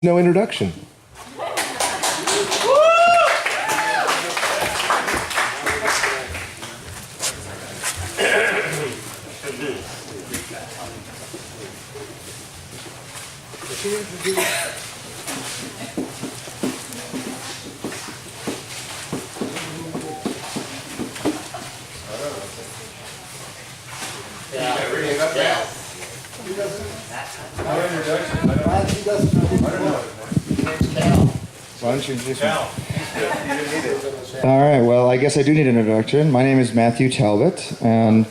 No introduction. Why don't you introduce me? All right, well, I guess I do need an introduction. My name is Matthew Talbot, and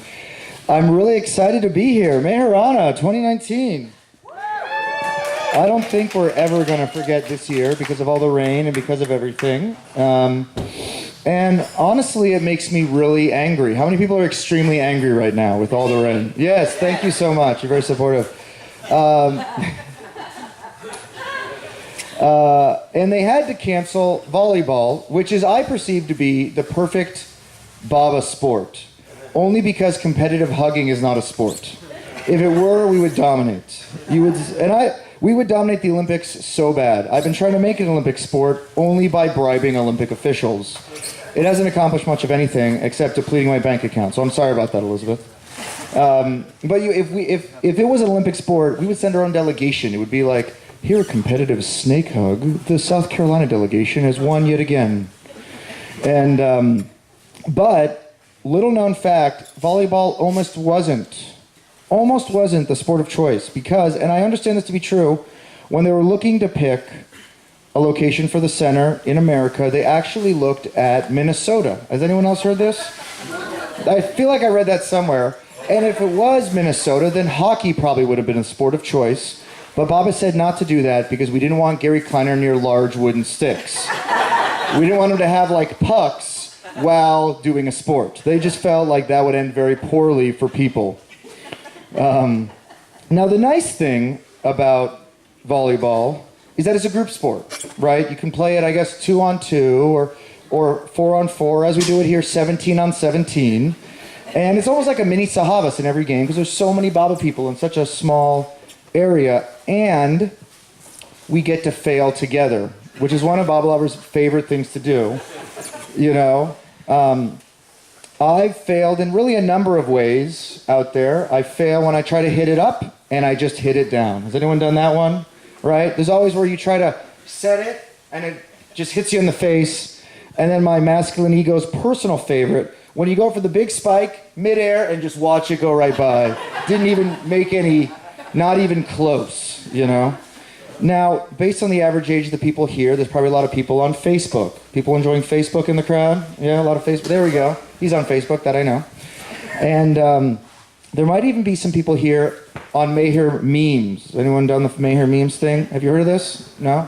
I'm really excited to be here. Meharana 2019. I don't think we're ever going to forget this year because of all the rain and because of everything. And honestly, it makes me really angry. How many people are extremely angry right now with all the rain? Yes, thank you so much. You're very supportive. And they had to cancel volleyball, which is, I perceive to be the perfect Baba sport, only because competitive hugging is not a sport. If it were, we would dominate. We would dominate the Olympics so bad. I've been trying to make it an Olympic sport only by bribing Olympic officials. It hasn't accomplished much of anything except depleting my bank account, so I'm sorry about that, Elizabeth. But if it was an Olympic sport, we would send our own delegation. It would be like, here, competitive snake hug. The South Carolina delegation has won yet again. And, but, little known fact, volleyball almost wasn't the sport of choice because, and I understand this to be true, when they were looking to pick a location for the center in America, they actually looked at Minnesota. Has anyone else heard this? I feel like I read that somewhere. And if it was Minnesota, then hockey probably would have been a sport of choice. But Baba said not to do that because we didn't want Gary Kleiner near large wooden sticks. We didn't want him to have like pucks while doing a sport. They just felt like that would end very poorly for people. Now the nice thing about volleyball is that it's a group sport, right? You can play it, I guess, 2-on-2 or 4-on-4, as we do it here, 17-on-17. And it's almost like a mini Sahavas in every game because there's so many Baba people in such a small area, and we get to fail together, which is one of Baba Lover's favorite things to do. You know, I've failed in really a number of ways out there. I fail when I try to hit it up and I just hit it down. Has anyone done that one? Right? There's always where you try to set it and it just hits you in the face. And then my masculine ego's personal favorite, when you go for the big spike midair and just watch it go right by. Didn't even make any, not even close, you know? Now, based on the average age of the people here, there's probably a lot of people on Facebook. People enjoying Facebook in the crowd? Yeah, a lot of Facebook. There we go. He's on Facebook, that I know. And there might even be some people here on Mayher memes. Anyone done the Mayher memes thing? Have you heard of this? No?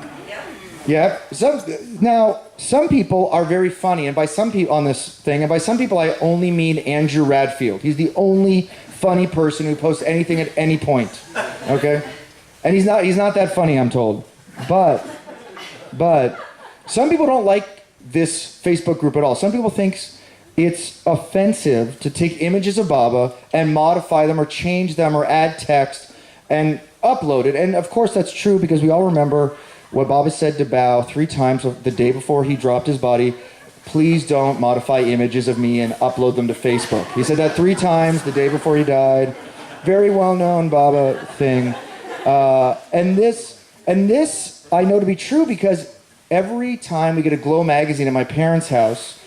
Yeah. Some people are very funny, and by some people on this thing, and by some people I only mean Andrew Radfield. He's the only funny person who posts anything at any point. Okay? And he's not that funny, I'm told. But some people don't like this Facebook group at all. Some people think it's offensive to take images of Baba and modify them or change them or add text and upload it. And of course that's true because we all remember what Baba said to Bao 3 times the day before he dropped his body. Please don't modify images of me and upload them to Facebook. He said that 3 times the day before he died. Very well-known Baba thing. And this I know to be true because every time we get a Glow magazine at my parents' house,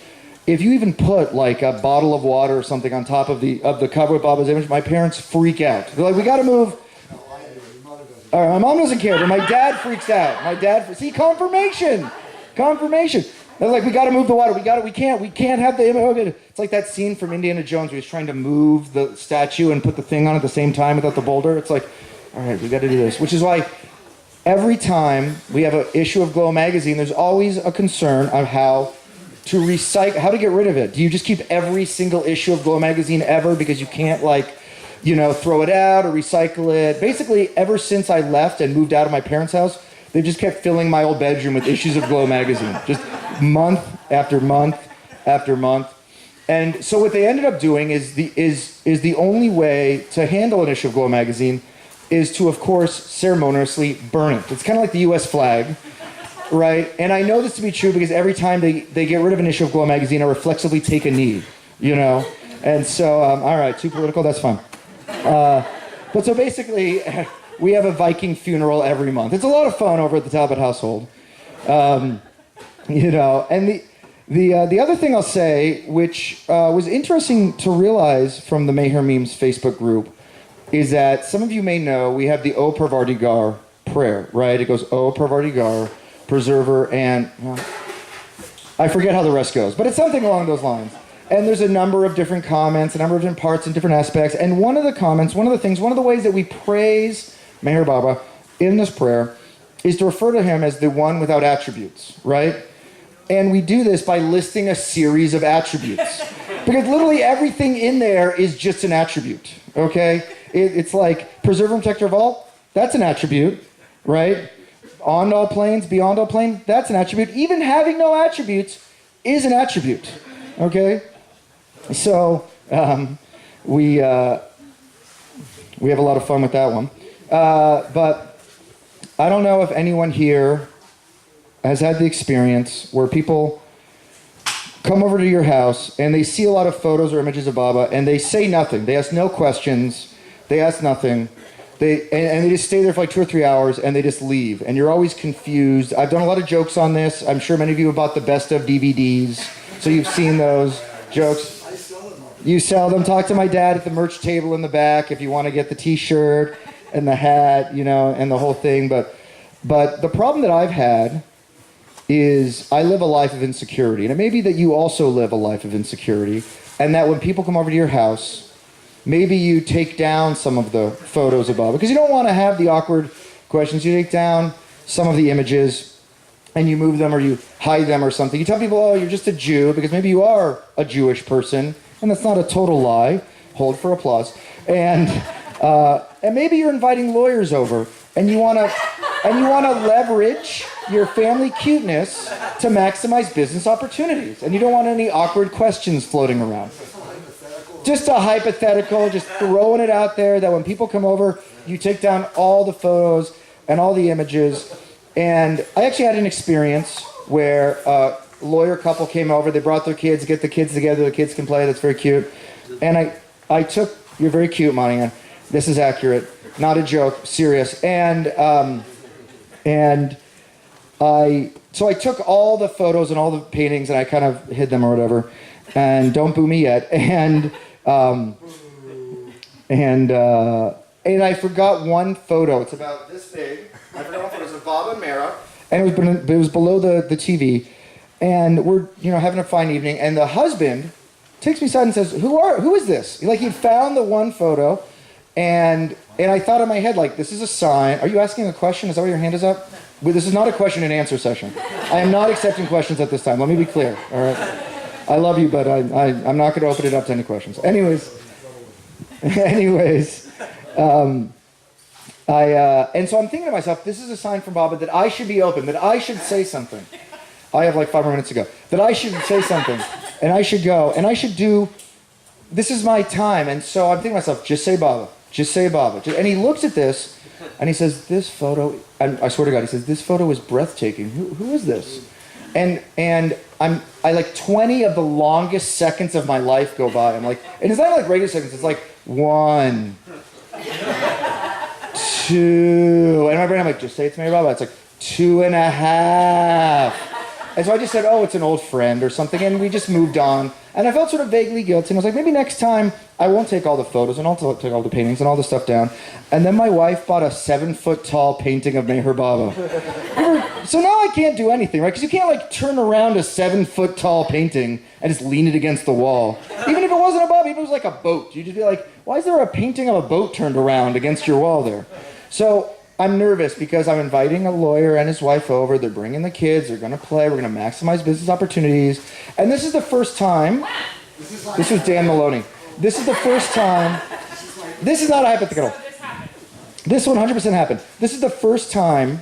if you even put like a bottle of water or something on top of the cover with Baba's image, my parents freak out. They're like, we got to move. All right, my mom doesn't care, but my dad freaks out. See, confirmation. They're like, we got to move the water. We can't have the image. It's like that scene from Indiana Jones where he's trying to move the statue and put the thing on at the same time without the boulder. It's like, all right, we got to do this. Which is why every time we have an issue of Glow magazine, there's always a concern of how to recycle, how to get rid of it. Do you just keep every single issue of Glow magazine ever because you can't throw it out or recycle it? Basically, ever since I left and moved out of my parents' house, they just kept filling my old bedroom with issues of Glow magazine, just month after month after month. And so what they ended up doing is the only way to handle an issue of Glow magazine is to, of course, ceremoniously burn it. It's kind of like the U.S. flag, right? And I know this to be true because every time they get rid of an issue of Glow magazine, I reflexively take a knee, you know? And so, all right, too political, that's fine. But so basically, we have a Viking funeral every month. It's a lot of fun over at the Talbot household. You know, and the other thing I'll say, which was interesting to realize from the Meher Memes Facebook group, is that some of you may know we have the O Parvardigar prayer, right? It goes O Parvardigar, preserver, and I forget how the rest goes, but it's something along those lines. And there's a number of different comments, a number of different parts and different aspects. And one of the comments, one of the ways that we praise Meher Baba in this prayer is to refer to him as the one without attributes, right? And we do this by listing a series of attributes. Because literally everything in there is just an attribute, okay? It's like preserver and protector of all, that's an attribute, right? On all planes, beyond all plane, that's an attribute. Even having no attributes is an attribute, okay? So we have a lot of fun with that one. But I don't know if anyone here has had the experience where people come over to your house and they see a lot of photos or images of Baba and they say nothing. They ask no questions. They ask nothing. And they just stay there for like 2 or 3 hours and they just leave. And you're always confused. I've done a lot of jokes on this. I'm sure many of you have bought the best of DVDs. So you've seen those jokes. I sell them. You sell them. Talk to my dad at the merch table in the back if you want to get the t-shirt and the hat, you know, and the whole thing. But the problem that I've had is I live a life of insecurity. And it may be that you also live a life of insecurity. And that when people come over to your house, maybe you take down some of the photos above. Because you don't want to have the awkward questions. You take down some of the images and you move them or you hide them or something. You tell people, oh, you're just a Jew, because maybe you are a Jewish person. And that's not a total lie. Hold for applause. And maybe you're inviting lawyers over and you want to leverage your family cuteness to maximize business opportunities. And you don't want any awkward questions floating around. Just a hypothetical, just throwing it out there that when people come over, you take down all the photos and all the images. And I actually had an experience where a lawyer couple came over. They brought their kids, get the kids together. The kids can play. That's very cute. And I took, you're very cute, Monica. This is accurate. Not a joke, serious. So I took all the photos and all the paintings and I kind of hid them or whatever. And don't boo me yet. And I forgot one photo. It's about this big. I forgot one photo. It's of Bob and Mara. And it was below the TV. And we're, having a fine evening. And the husband takes me aside and says, who is this? Like, he'd found the one photo. And I thought in my head, like, this is a sign. Are you asking a question? Is that why your hand is up? Well, this is not a question and answer session. I am not accepting questions at this time. Let me be clear, all right? I love you, but I'm not going to open it up to any questions. Anyways, and so I'm thinking to myself, this is a sign from Baba that I should be open, that I should say something. I have like 5 more minutes to go. That I should say something, and I should go, and I should do, this is my time. And so I'm thinking to myself, just say Baba, just say Baba. And he looks at this, and he says, this photo, I swear to God, he says, this photo is breathtaking. Who is this? And I like 20 of the longest seconds of my life go by. I'm like, and it's not like regular seconds. It's like 1, 2, and in my brain I'm like, just say it to me, Baba. It's like 2.5. And so I just said, oh, it's an old friend or something, and we just moved on. And I felt sort of vaguely guilty, and I was like, maybe next time I won't take all the photos and I'll take all the paintings and all the stuff down. And then my wife bought a 7-foot-tall painting of Meher Baba. So now I can't do anything, right? Because you can't like turn around a 7-foot-tall painting and just lean it against the wall. Even if it wasn't a Baba, even if it was like a boat, you'd just be like, why is there a painting of a boat turned around against your wall there? So I'm nervous because I'm inviting a lawyer and his wife over. They're bringing the kids. They're going to play. We're going to maximize business opportunities. And this is the first time. This was Dan Maloney. This is the first time. This is not a hypothetical. This 100% happened. This is the first time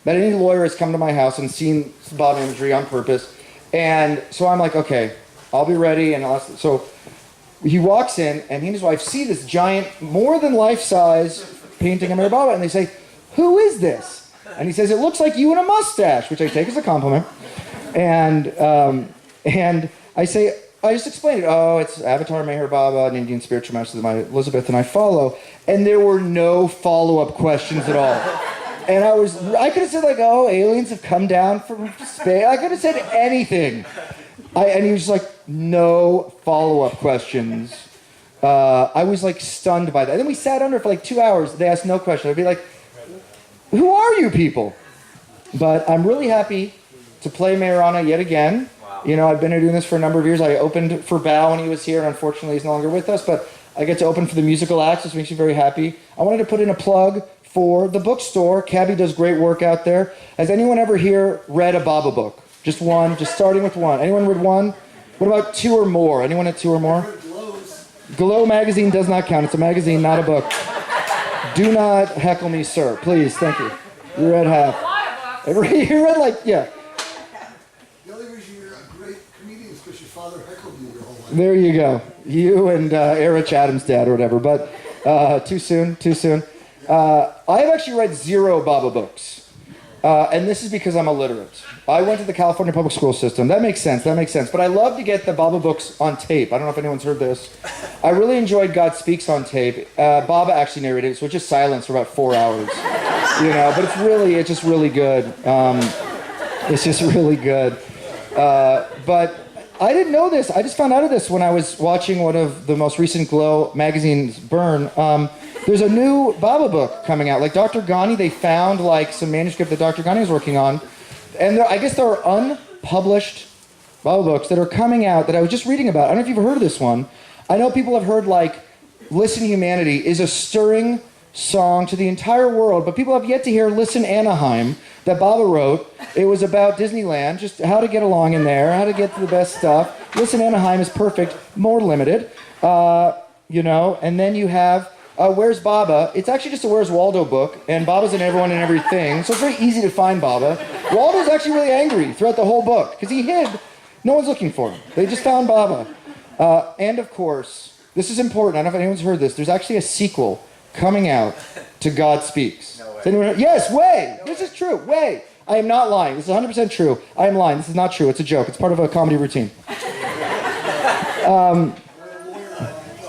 that any lawyer has come to my house and seen Bob imagery on purpose. And so I'm like, okay, I'll be ready. So he walks in, and he and his wife see this giant, more than life-size painting a Meher Baba, and they say, "Who is this?" And he says, "It looks like you in a mustache," which I take as a compliment. And I say, I just explained it. Oh, it's Avatar Meher Baba, an Indian spiritual master that my Elizabeth and I follow. And there were no follow-up questions at all. And I could have said like, oh, aliens have come down from space. I could have said anything. And he was just like, no follow-up questions. I was like stunned by that. And then we sat under for like 2 hours. They asked no questions. I'd be like, who are you people? But I'm really happy to play Mehrana yet again. You know, I've been doing this for a number of years. I opened for Bao when he was here, and unfortunately he's no longer with us, but I get to open for the musical acts, which makes me very happy. I wanted to put in a plug for the bookstore. Cabby does great work out there. Has anyone ever here read a Baba book? Just one, just starting with one. Anyone read one? What about 2 or more? Anyone at 2 or more? Glow magazine does not count. It's a magazine, not a book. Do not heckle me, sir. Please, thank you. You read half. You read like, yeah. There you go. You and Erich Adams' dad or whatever. But too soon. I have actually read 0 Baba books. And this is because I'm illiterate. I went to the California public school system. That makes sense. But I love to get the Baba books on tape. I don't know if anyone's heard this. I really enjoyed God Speaks on tape. Baba actually narrated it, so it's just silence for about 4 hours. You know, but it's just really good. It's just really good. But I didn't know this. I just found out of this when I was watching one of the most recent Glow magazine's burn. There's a new Baba book coming out. Like Dr. Ghani, they found like some manuscript that Dr. Ghani was working on. And I guess there are unpublished Baba books that are coming out that I was just reading about. I don't know if you've heard of this one. I know people have heard like Listen Humanity is a stirring song to the entire world, but people have yet to hear Listen Anaheim that Baba wrote. It was about Disneyland, just how to get along in there, how to get to the best stuff. Listen Anaheim is perfect, more limited. You know, and then you have Where's Baba? It's actually just a Where's Waldo book, and Baba's in everyone and everything, so it's very easy to find Baba. Waldo's actually really angry throughout the whole book, because he hid. No one's looking for him. They just found Baba. And of course, this is important, I don't know if anyone's heard this, there's actually a sequel coming out to God Speaks. No way. Anyone, yes, way! This is true, way! I am not lying. This is 100% true. I am lying. This is not true. It's a joke. It's part of a comedy routine.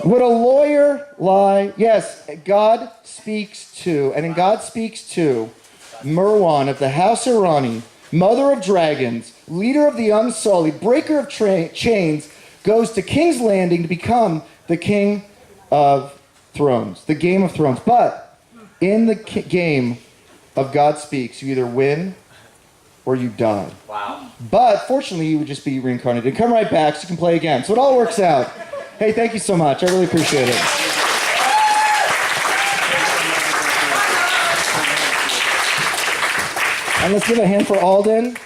Would a lawyer lie? Yes, God Speaks 2. And in God Speaks 2, Merwan of the House Irani, mother of dragons, leader of the Unsullied, breaker of chains, goes to King's Landing to become the King of Thrones, the Game of Thrones. But in the game of God Speaks, you either win or you die. Wow. But fortunately, you would just be reincarnated and come right back so you can play again. So it all works out. Hey, thank you so much. I really appreciate it. And let's give a hand for Alden.